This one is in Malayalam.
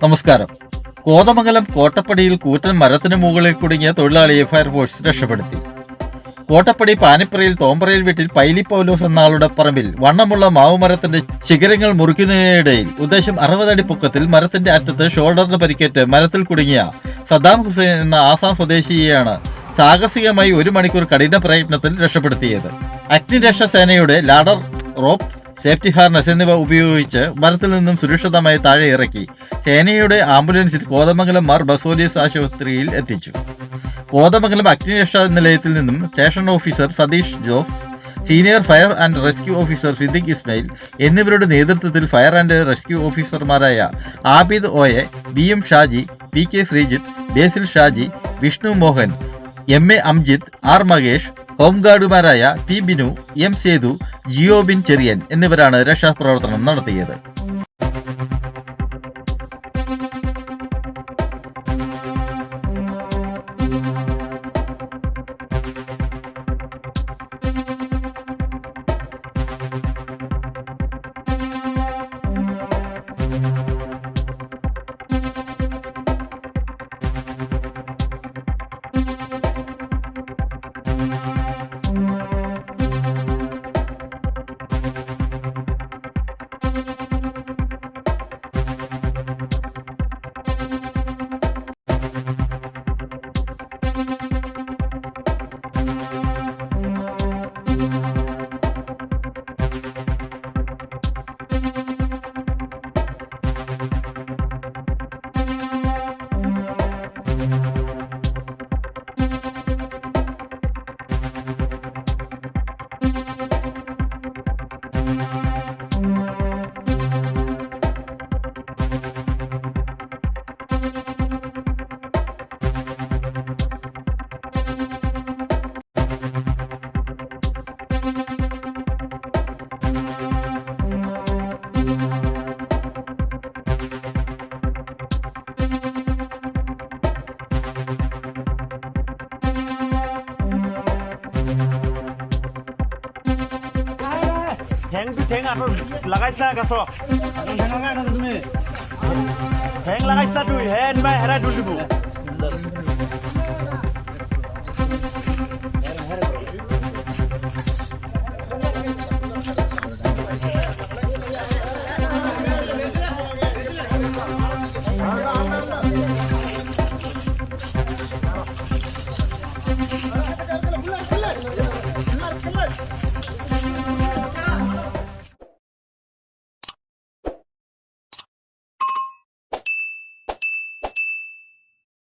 നമസ്കാരം. കോതമംഗലം കോട്ടപ്പടിയിൽ കൂറ്റൻ മരത്തിന് മുകളിൽ കുടുങ്ങിയ തൊഴിലാളിയെ ഫയർഫോഴ്സ് രക്ഷപ്പെടുത്തി. കോട്ടപ്പടി പാനിപ്പറയിൽ തോമ്പറയിൽ വീട്ടിൽ പൈലി പൗലോസ് എന്ന ആളുടെ പറമ്പിൽ വണ്ണമുള്ള മാവുമരത്തിന്റെ ശിഖരങ്ങൾ മുറിക്കുന്നതിനിടയിൽ ഉദ്ദേശം 60 അടി പൊക്കത്തിൽ മരത്തിന്റെ അറ്റത്ത് ഷോൾഡറിന് പരിക്കേറ്റ് മരത്തിൽ കുടുങ്ങിയ സദ്ദാം ഹുസൈൻ എന്ന ആസാം സ്വദേശിയെയാണ് സാഹസികമായി 1 മണിക്കൂർ കഠിന പ്രയത്നത്തിൽ രക്ഷപ്പെടുത്തിയത്. അഗ്നിരക്ഷാ സേനയുടെ ലാഡർ, റോപ്പ്, സേഫ്റ്റി ഹാർനസ് എന്നിവ ഉപയോഗിച്ച് മരത്തിൽ നിന്നും സുരക്ഷിതമായി താഴെ ഇറക്കി സേനയുടെ ആംബുലൻസിൽ കോതമംഗലം മാർ ബസോലിയസ് ആശുപത്രിയിൽ എത്തിച്ചു. കോതമംഗലം അഗ്നിരക്ഷാ നിലയത്തിൽ നിന്നും station officer Satheesh Jose, senior fire and rescue officer Siddique Ismail എന്നിവരുടെ നേതൃത്വത്തിൽ ഫയർ ആൻഡ് റെസ്ക്യൂ ഓഫീസർമാരായ Abid OA, BM Shaji, PK Sreejith, ബേസിൽ Shaji, Vishnu Mohan, MA Amjith, R Mahesh, ഹോംഗാർഡുമാരായ P Binu, M Sethu, ജിയോബിൻ Cherian എന്നിവരാണ് രക്ഷാപ്രവർത്തനം നടത്തിയത്. ঠেং আঁতৰ লগাইছা গাছক ঠেং লগাইছা তুই হেৰাই তুলিব